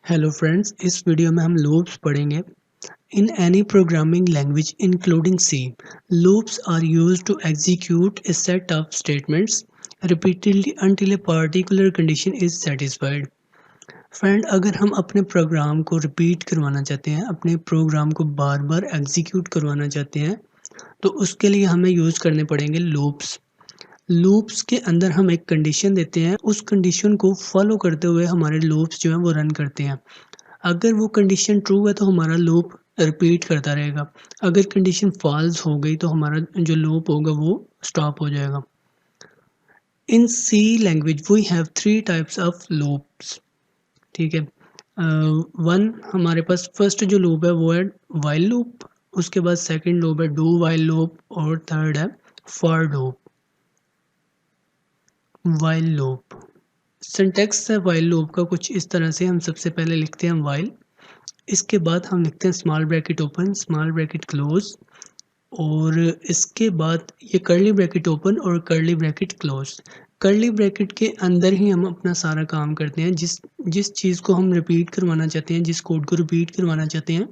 Hello friends, इस video में हम लूप्स पढ़ेंगे। In any programming language including C, loops are used to execute a set of statements repeatedly until a particular condition is satisfied। Friend, अगर हम अपने programme को repeat करवाना चाहते हैं, अपने प्रोग्राम को बार बार एग्जीक्यूट करवाना चाहते हैं, तो उसके लिए हमें यूज़ करने पड़ेंगे लूप्स। लूप्स के अंदर हम एक कंडीशन देते हैं, उस कंडीशन को फॉलो करते हुए हमारे लूप्स जो हैं वो रन करते हैं। अगर वो कंडीशन ट्रू है तो हमारा लूप रिपीट करता रहेगा। अगर कंडीशन फॉल्स हो गई तो हमारा जो लूप होगा वो स्टॉप हो जाएगा। In C language we have three types of loops. ठीक है। वन हमारे पास फर्स्ट जो लूप है वो है वाइल लूप, उसके बाद सेकंड लूप है डू वाइल लूप और थर्ड है for loop. While loop syntax है वाइल लूप का कुछ इस तरह से। हम सबसे पहले लिखते हैं वाइल, इसके बाद हम लिखते हैं small bracket open small bracket close, और इसके बाद ये कर्ली ब्रैकेट ओपन और curly bracket close. Curly bracket के अंदर ही हम अपना सारा काम करते हैं। जिस जिस चीज़ को हम रिपीट करवाना चाहते हैं, जिस कोड को रिपीट करवाना चाहते हैं,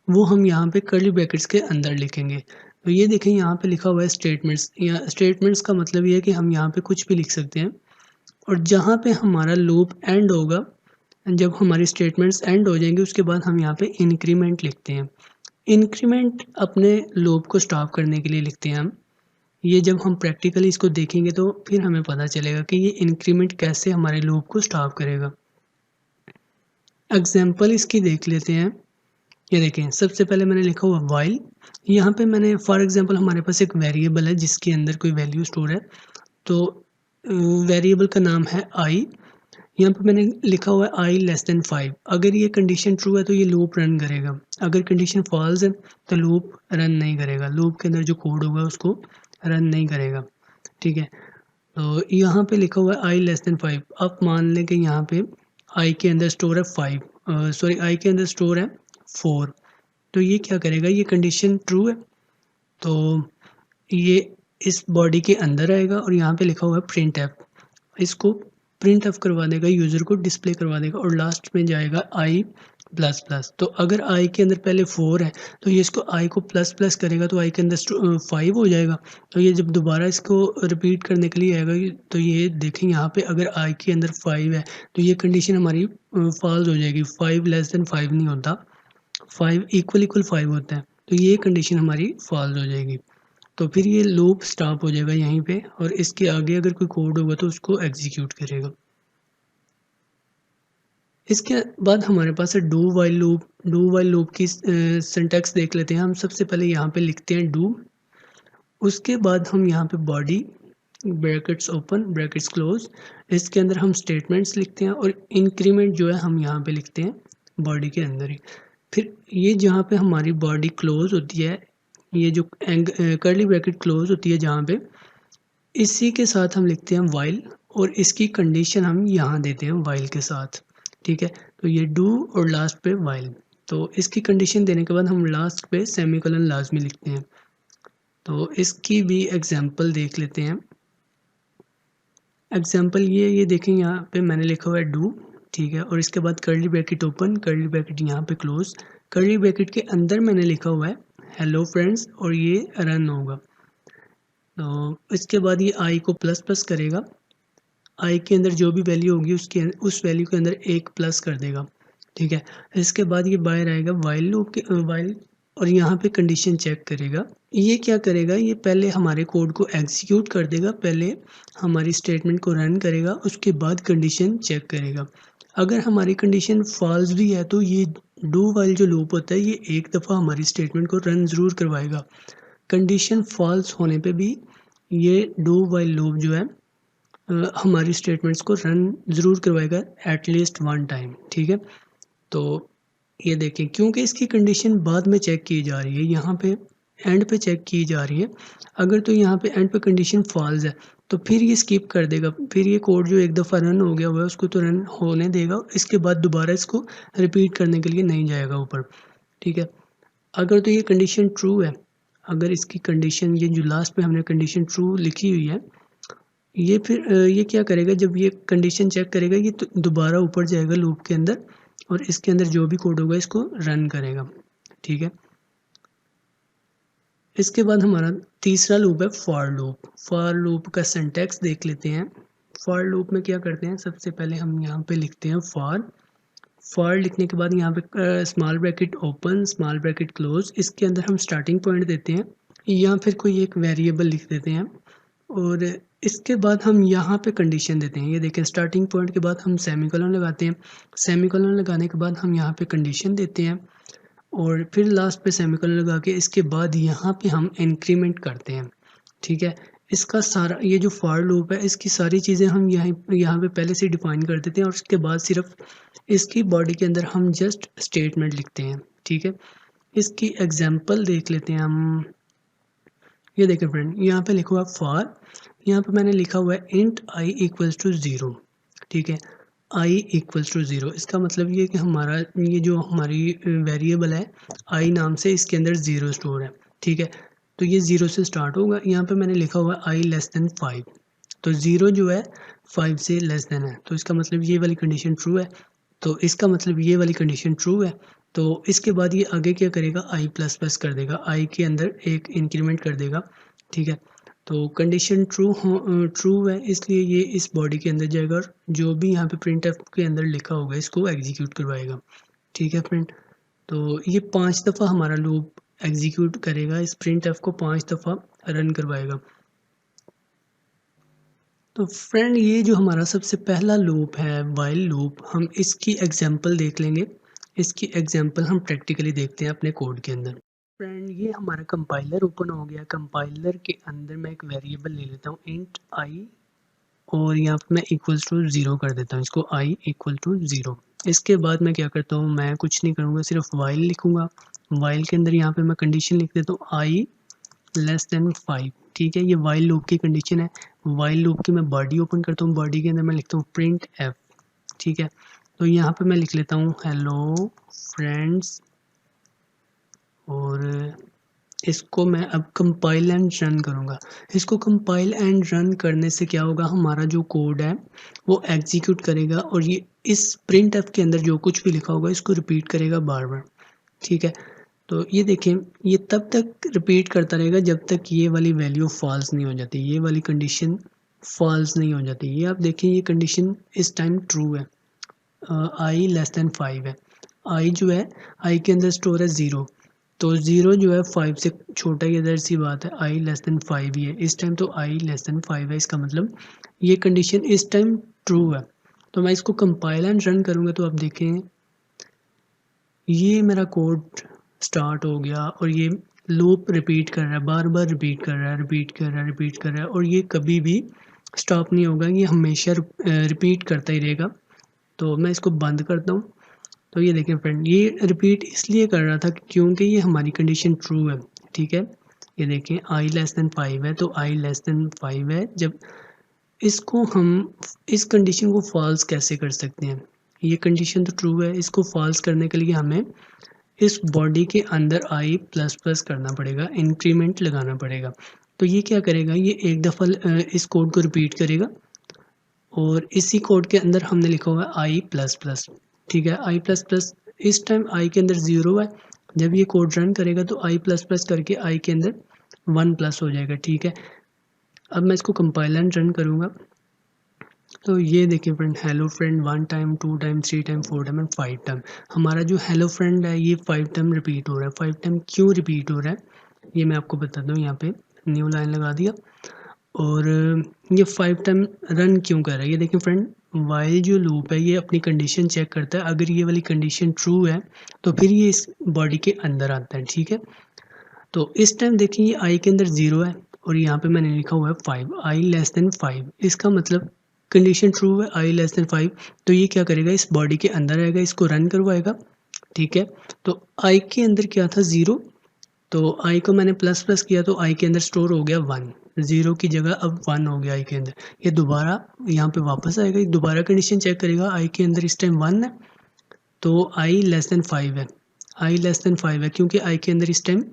वो हम यहाँ पे कर्ली ब्रैकेट्स के अंदर लिखेंगे। तो ये देखें, यहाँ पे लिखा हुआ है स्टेटमेंट्स। या स्टेटमेंट्स का मतलब ये है कि हम यहाँ पे कुछ भी लिख सकते हैं, और जहाँ पे हमारा लूप एंड होगा, जब हमारी स्टेटमेंट्स एंड हो जाएंगे, उसके बाद हम यहाँ पे इंक्रीमेंट लिखते हैं। इंक्रीमेंट अपने लूप को स्टॉप करने के लिए लिखते हैं हम। ये जब हम प्रैक्टिकली इसको देखेंगे तो फिर हमें पता चलेगा कि ये इंक्रीमेंट कैसे हमारे लूप को स्टॉप करेगा। एग्जाम्पल इसकी देख लेते हैं। ये देखें, सबसे पहले मैंने लिखा हुआ वाइल। यहाँ पे मैंने फॉर एग्जांपल हमारे पास एक वेरिएबल है जिसके अंदर कोई वैल्यू स्टोर है, तो वेरिएबल का नाम है आई। यहाँ पे मैंने लिखा हुआ है आई लेस देन 5। अगर ये कंडीशन ट्रू है तो ये लूप रन करेगा। अगर कंडीशन फॉल्स है तो लूप रन नहीं करेगा। लूप के अंदर जो कोड होगा उसको रन नहीं करेगा। ठीक है। तो यहाँ पे लिखा हुआ है आई लेस देन 5। आप मान लें कि यहाँ पे आई के अंदर स्टोर है 5, सॉरी आई के अंदर स्टोर है 4। तो ये क्या करेगा, ये कंडीशन ट्रू है तो ये इस बॉडी के अंदर आएगा, और यहाँ पे लिखा हुआ है प्रिंट एफ, इसको प्रिंट एफ करवा देगा, यूज़र को डिस्प्ले करवा देगा, और लास्ट में जाएगा आई प्लस प्लस। तो अगर आई के अंदर पहले 4 है तो ये इसको आई को प्लस प्लस करेगा तो आई के अंदर 5 हो जाएगा। तो ये जब दोबारा इसको रिपीट करने के लिए आएगा तो ये देखें, यहाँ पे अगर आई के अंदर 5 है तो ये कंडीशन हमारी फॉल्स हो जाएगी। 5 लेस देन 5 नहीं होता, 5 इक्वल 5 होता है, तो ये कंडीशन हमारी फॉल्स हो जाएगी। तो फिर ये लूप स्टॉप हो जाएगा यहीं पे, और इसके आगे अगर कोई कोड होगा तो उसको एग्जीक्यूट करेगा। इसके बाद हमारे पास है do while loop. Do while loop की सिंटैक्स देख लेते हैं हम। सबसे पहले यहाँ पे लिखते हैं डू, उसके बाद हम यहाँ पे body brackets open brackets close, इसके अंदर हम स्टेटमेंट्स लिखते हैं, और इंक्रीमेंट जो है हम यहाँ पे लिखते हैं बॉडी के अंदर ही। फिर ये जहाँ पे हमारी बॉडी क्लोज होती है, ये जो कर्ली ब्रैकेट क्लोज होती है जहाँ पे, इसी के साथ हम लिखते हैं वाइल, और इसकी कंडीशन हम यहाँ देते हैं वाइल के साथ। ठीक है। तो ये डू और लास्ट पे वाइल। तो इसकी कंडीशन देने के बाद हम लास्ट पे सेमीकोलन लाजमी लिखते हैं। तो इसकी भी एग्जांपल देख लेते हैं। एग्जांपल ये देखें, यहाँ पे मैंने लिखा हुआ है डू, ठीक है, और इसके बाद curly bracket open curly bracket यहाँ पे क्लोज। कर्ली ब्रैकेट के अंदर मैंने लिखा हुआ है हेलो फ्रेंड्स, और ये रन होगा। तो इसके बाद ये आई को प्लस प्लस करेगा, आई के अंदर जो भी वैल्यू होगी उस वैल्यू के अंदर एक प्लस कर देगा। ठीक है। इसके बाद ये बाहर आएगा वाइल लूप के वाइल, और यहाँ पे कंडीशन चेक करेगा। ये क्या करेगा, ये पहले हमारे कोड को एग्जीक्यूट कर देगा, पहले हमारी स्टेटमेंट को रन करेगा, उसके बाद कंडीशन चेक करेगा। अगर हमारी कंडीशन फॉल्स भी है तो ये डू वाइल जो लूप होता है ये एक दफ़ा हमारी स्टेटमेंट को रन ज़रूर करवाएगा। कंडीशन फॉल्स होने पे भी ये डू वाइल लूप जो है हमारी स्टेटमेंट्स को रन ज़रूर करवाएगा एटलीस्ट वन टाइम। ठीक है। तो ये देखें, क्योंकि इसकी कंडीशन बाद में चेक की जा रही है, यहाँ पे एंड पे चेक की जा रही है। अगर तो यहाँ पे एंड पे कंडीशन फॉल्स है तो फिर ये स्किप कर देगा, फिर ये कोड जो एक दफ़ा रन हो गया हुआ है उसको तो रन होने देगा, इसके बाद दोबारा इसको रिपीट करने के लिए नहीं जाएगा ऊपर। ठीक है। अगर तो ये कंडीशन ट्रू है, अगर इसकी कंडीशन ये जो लास्ट में हमने कंडीशन ट्रू लिखी हुई है, ये फिर ये क्या करेगा, जब ये कंडीशन चेक करेगा ये तो दोबारा ऊपर जाएगा लूप के अंदर, और इसके अंदर जो भी कोड होगा इसको रन करेगा, ठीक है। इसके बाद हमारा तीसरा लूप है फॉर लूप। फॉर लूप का सिंटैक्स देख लेते हैं। फॉर लूप में क्या करते हैं, सबसे पहले हम यहाँ पे लिखते हैं फॉर लिखने के बाद यहाँ पे small bracket open small bracket close, इसके अंदर हम स्टार्टिंग पॉइंट देते हैं या फिर कोई एक वेरिएबल लिख देते हैं और इसके बाद हम यहाँ पे कंडीशन देते हैं। ये देखें, स्टार्टिंग पॉइंट के बाद हम सेमीकोलन लगाते हैं, सेमीकोलन लगाने के बाद हम यहाँ पे कंडीशन देते हैं और फिर लास्ट पे सेमीकोलन लगा के इसके बाद यहाँ पे हम इंक्रीमेंट करते हैं, ठीक है। इसका सारा ये जो फॉर लूप है इसकी सारी चीज़ें हम यहाँ पे पहले से डिफाइन कर देते हैं और उसके बाद सिर्फ इसकी बॉडी के अंदर हम जस्ट स्टेटमेंट लिखते हैं, ठीक है। इसकी एग्जांपल देख लेते हैं हम। ये देखें फ्रेंड, यहाँ पे लिखा हुआ है फॉर, यहाँ पे मैंने लिखा हुआ है इंट आई इक्वल्स टू 0, ठीक है। आई इक्वल्स टू 0 इसका मतलब ये कि हमारा ये जो हमारी वेरिएबल है आई नाम से, इसके अंदर 0 स्टोर है, ठीक है। तो ये 0 से स्टार्ट होगा। यहाँ पे मैंने लिखा हुआ है आई लेस देन 5, तो 0 जो है 5 से लेस देन है, तो इसका मतलब ये वाली कंडीशन ट्रू है, तो इसका मतलब ये वाली कंडीशन ट्रू है। तो इसके बाद ये आगे क्या करेगा, आई प्लस प्लस कर देगा, आई के अंदर एक इंक्रीमेंट कर देगा, ठीक है। तो कंडीशन ट्रू है, इसलिए ये इस बॉडी के अंदर जाएगा और जो भी यहाँ पे प्रिंट एफ के अंदर लिखा होगा इसको एग्जीक्यूट करवाएगा, ठीक है फ्रेंड। तो ये 5 दफ़ा हमारा लूप एग्जीक्यूट करेगा, इस प्रिंट एफ को 5 दफ़ा रन करवाएगा। तो फ्रेंड ये जो हमारा सबसे पहला लूप है वाइल लूप, हम इसकी एग्जांपल देख लेंगे। इसकी एग्जांपल हम प्रैक्टिकली देखते हैं अपने कोड के अंदर। फ्रेंड ये हमारा कंपाइलर ओपन हो गया। कंपाइलर के अंदर मैं एक वेरिएबल ले लेता हूँ इंट आई और यहाँ पर मैं इक्वल्स टू 0 कर देता हूँ इसको, आई इक्वल टू 0। इसके बाद मैं क्या करता हूँ, मैं कुछ नहीं करूँगा, सिर्फ वाइल लिखूँगा। वाइल के अंदर यहाँ पे मैं कंडीशन लिख देता हूँ आई लेस देन 5, ठीक है। ये वाइल लूप की कंडीशन है। वाइल लूप की मैं बॉडी ओपन करता हूँ, बॉडी के अंदर मैं लिखता हूँ प्रिंट एफ, ठीक है। तो यहाँ पे मैं लिख लेता हूँ हेलो फ्रेंड्स और इसको मैं अब कंपाइल एंड रन करूँगा। इसको कंपाइल एंड रन करने से क्या होगा, हमारा जो कोड है वो एग्जीक्यूट करेगा और ये इस प्रिंट एफ के अंदर जो कुछ भी लिखा होगा इसको रिपीट करेगा बार बार, ठीक है। तो ये देखें, ये तब तक रिपीट करता रहेगा जब तक ये वाली वैल्यू फॉल्स नहीं हो जाती, ये वाली कंडीशन फॉल्स नहीं हो जाती। ये आप देखें, ये कंडीशन इस टाइम ट्रू है, आई लेस देन 5 है। आई जो है, आई के अंदर स्टोर है 0, तो 0 जो है 5 से छोटा ही, इधर सी बात है, आई लेस देन 5 ही है इस टाइम, तो आई लेस देन 5 है। इसका मतलब ये कंडीशन इस टाइम ट्रू है। तो मैं इसको कंपाइल एंड रन करूँगा तो आप देखें ये मेरा कोड स्टार्ट हो गया और ये लूप रिपीट कर रहा है, बार बार रिपीट कर रहा है, रिपीट कर रहा है, रिपीट कर रहा है और ये कभी भी स्टॉप नहीं होगा, ये हमेशा रिपीट करता ही रहेगा। तो मैं इसको बंद करता हूँ। तो ये देखें फ्रेंड, ये रिपीट इसलिए कर रहा था क्योंकि ये हमारी कंडीशन ट्रू है, ठीक है। ये देखें आई लेस देन 5 है, तो आई लेस देन 5 है। जब इसको हम इस कंडीशन को फॉल्स कैसे कर सकते हैं, ये कंडीशन तो ट्रू है, इसको फॉल्स करने के लिए हमें इस बॉडी के अंदर आई प्लस प्लस करना पड़ेगा, इंक्रीमेंट लगाना पड़ेगा। तो ये क्या करेगा, ये एक दफ़ा इस कोड को रिपीट करेगा और इसी कोड के अंदर हमने लिखा हुआ है आई प्लस प्लस, ठीक है। आई प्लस प्लस इस टाइम आई के अंदर 0 है, जब ये कोड रन करेगा तो आई प्लस प्लस करके आई के अंदर 1 प्लस हो जाएगा, ठीक है। अब मैं इसको कंपाइल एंड रन करूँगा तो ये देखिए friend, hello friend 1 time 2 time 3 time 4 time and 5 time, हमारा जो हेलो फ्रेंड है ये 5 टाइम रिपीट हो रहा है। 5 टाइम क्यों रिपीट हो रहा है ये मैं आपको बताता हूँ। यहाँ पे न्यू लाइन लगा दिया और ये 5 टाइम रन क्यों कर रहा है, ये देखिए फ्रेंड, वाइल जो लूप है ये अपनी कंडीशन चेक करता है, अगर ये वाली कंडीशन ट्रू है तो फिर ये इस बॉडी के अंदर आता है, ठीक है। तो इस टाइम देखिए ये आई के अंदर 0 है और यहाँ पे मैंने लिखा हुआ है 5, आई लेस देन 5, इसका मतलब कंडीशन ट्रू है, आई लेस देन 5। तो ये क्या करेगा, इस बॉडी के अंदर आएगा, इसको रन करवाएगा, ठीक है। तो आई के अंदर क्या था 0, तो आई को मैंने प्लस प्लस किया तो आई के अंदर स्टोर हो गया 1, 0 की जगह अब 1 हो गया आई के अंदर। ये दोबारा यहाँ पे वापस आएगा, दोबारा कंडीशन चेक करेगा, आई के अंदर इस टाइम 1 है तो आई लेस देन 5 है, आई लेस देन 5 है क्योंकि आई के अंदर इस टाइम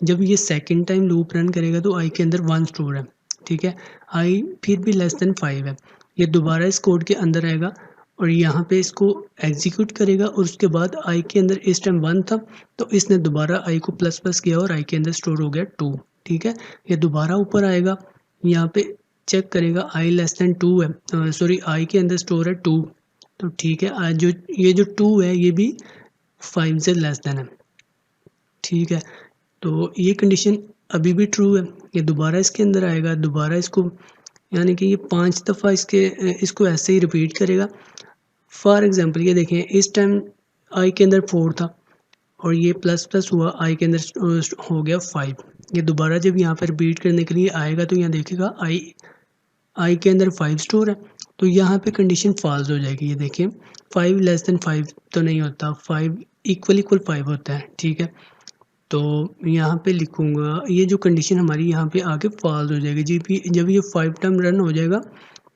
जब ये सेकेंड टाइम लूप रन करेगा तो आई के अंदर 1 स्टोर है, ठीक है। आई फिर भी लेस देन 5 है, ये दोबारा इस कोड के अंदर आएगा और यहाँ पे इसको एग्जीक्यूट करेगा और उसके बाद आई के अंदर इस टाइम 1 था तो इसने दोबारा आई को प्लस प्लस किया और आई के अंदर स्टोर हो गया 2। ठीक है, ये दोबारा ऊपर आएगा, यहाँ पे चेक करेगा आई लेस देन 2 है, सॉरी आई के अंदर स्टोर है 2। तो ठीक है, जो ये जो 2 है ये भी 5 से लेस देन है। ठीक है, तो ये कंडीशन अभी भी ट्रू है। ये दोबारा इसके अंदर आएगा, दोबारा इसको यानी कि ये 5 दफ़ा इसको ऐसे ही रिपीट करेगा। फॉर एग्जांपल ये देखें, इस टाइम आई के अंदर 4 था और ये प्लस प्लस हुआ, आई के अंदर हो गया 5। ये दोबारा जब यहाँ पर रिपीट करने के लिए आएगा तो यहाँ देखेगा आई के अंदर 5 स्टोर है, तो यहाँ पे कंडीशन फॉल्स हो जाएगी। ये देखिए 5 लेस देन 5 तो नहीं होता, 5 इक्वल 5 होता है। ठीक है, तो यहाँ पे लिखूँगा ये जो कंडीशन हमारी यहाँ पे आके फॉल्स हो जाएगी। जब ये 5 टाइम रन हो जाएगा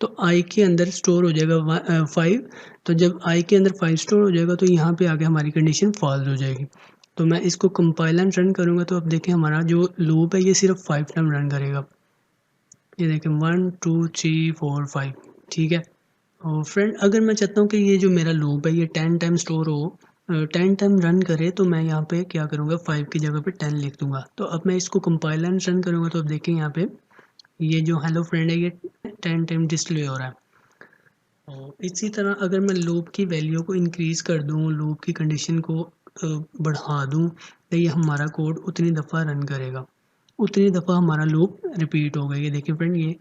तो आई के अंदर स्टोर हो जाएगा 5। तो जब आई के अंदर 5 स्टोर हो जाएगा तो यहाँ पे आके हमारी कंडीशन फॉल्स हो जाएगी। तो मैं इसको कंपाइल एंड रन करूँगा तो अब देखें हमारा जो लूप है ये सिर्फ 5 टाइम रन करेगा। ये देखें 1 2 3 4 5। ठीक है, और फ्रेंड अगर मैं चाहता हूँ कि ये जो मेरा लूप है ये 10 टाइम स्टोर हो, 10 टाइम रन करे, तो मैं यहाँ पे क्या करूँगा, 5 की जगह पे 10 लिख दूँगा। तो अब मैं इसको कंपाइल एंड रन करूँगा तो अब देखें यहाँ पे ये जो हेलो फ्रेंड है ये 10 टाइम डिस्प्ले हो रहा है। और इसी तरह अगर मैं लूप की वैल्यू को इंक्रीज़ कर दूँ, लूप की कंडीशन को बढ़ा दूँ, तो ये हमारा कोड उतनी दफ़ा रन करेगा, उतनी दफ़ा हमारा लूप रिपीट होगा। ये देखिए फ्रेंड, ये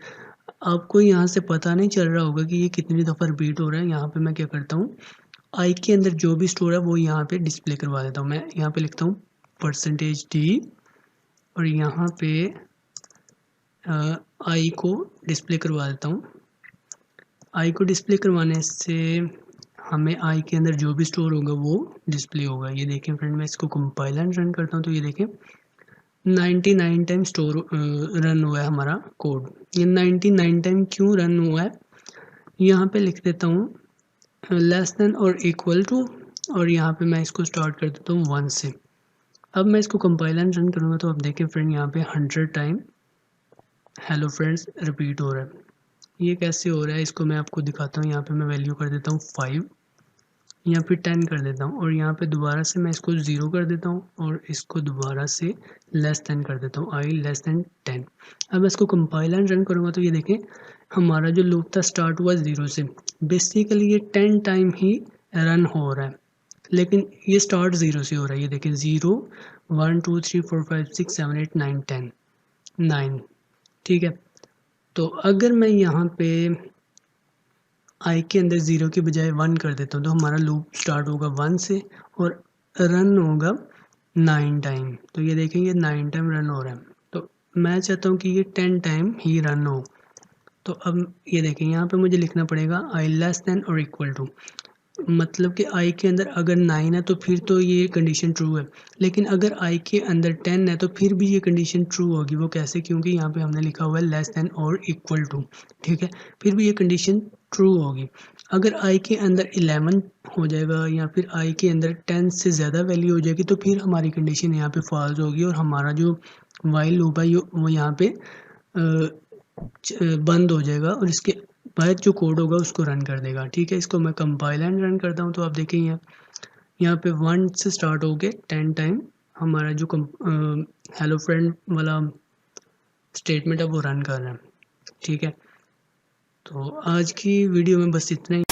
आपको यहाँ से पता नहीं चल रहा होगा कि ये कितनी दफ़ा रिपीट हो रहा है। यहाँ पे मैं क्या करता हूँ, आई के अंदर जो भी स्टोर है वो यहाँ पे डिस्प्ले करवा देता हूँ। मैं यहाँ पे लिखता हूँ %d और यहाँ पे आई को डिस्प्ले करवा देता हूँ। आई को डिस्प्ले करवाने से हमें आई के अंदर जो भी स्टोर होगा वो डिस्प्ले होगा। ये देखें फ्रेंड, मैं इसको कंपाइल एंड रन करता हूँ तो ये देखें 99 टाइम स्टोर रन हुआ है हमारा कोड। ये 99 टाइम क्यों रन हुआ है, यहाँ पे लिख देता हूँ लेस देन और इक्वल टू, और यहाँ पे मैं इसको स्टार्ट कर देता हूँ 1 से। अब मैं इसको कंपाइल एंड रन करूँगा तो अब देखें फ्रेंड यहाँ पे 100 टाइम हेलो फ्रेंड्स रिपीट हो रहा है। ये कैसे हो रहा है इसको मैं आपको दिखाता हूँ। यहाँ पे मैं वैल्यू कर देता हूँ 5, यहाँ पे 10 कर देता हूँ और यहाँ पे दोबारा से मैं इसको 0 कर देता हूँ और इसको दोबारा से लेस देन कर देता हूँ, आई लेस देन 10। अब मैं इसको कंपाइल एंड रन करूँगा तो ये देखें हमारा जो लूप था स्टार्ट हुआ 0 से। बेसिकली ये 10 टाइम ही रन हो रहा है, लेकिन ये स्टार्ट 0 से हो रहा है। ये देखें 0 1 2 3 4 5 6 7 8 9 10 9। ठीक है, तो अगर मैं यहाँ पे आई के अंदर 0 की बजाय 1 कर देता हूँ तो हमारा लूप स्टार्ट होगा 1 से और रन होगा 9 टाइम। तो ये देखेंगे 9 टाइम रन हो रहा है, तो मैं चाहता हूँ कि ये 10 टाइम ही रन हो। तो अब ये देखें यहाँ पे मुझे लिखना पड़ेगा आई लेस देन और इक्वल टू, मतलब कि आई के अंदर अगर 9 है तो फिर तो ये कंडीशन ट्रू है, लेकिन अगर आई के अंदर 10 है तो फिर भी ये कंडीशन ट्रू होगी। वो कैसे, क्योंकि यहाँ पे हमने लिखा हुआ है लेस देन और इक्वल टू। ठीक है, फिर भी ये कंडीशन ट्रू होगी। अगर आई के अंदर 11 हो जाएगा या फिर आई के अंदर 10 से ज़्यादा वैल्यू हो जाएगी तो फिर हमारी कंडीशन यहाँ पे फॉल्स होगी और हमारा जो वाइल लूप है वो यहाँ पे बंद हो जाएगा और इसके बाद जो कोड होगा उसको रन कर देगा। ठीक है, इसको मैं कंपाइल एंड रन करता हूँ तो आप देखें यहाँ पे 1 से स्टार्ट हो के 10 टाइम हमारा जो हेलो फ्रेंड वाला स्टेटमेंट है वो रन कर रहा है। ठीक है, तो आज की वीडियो में बस इतना ही।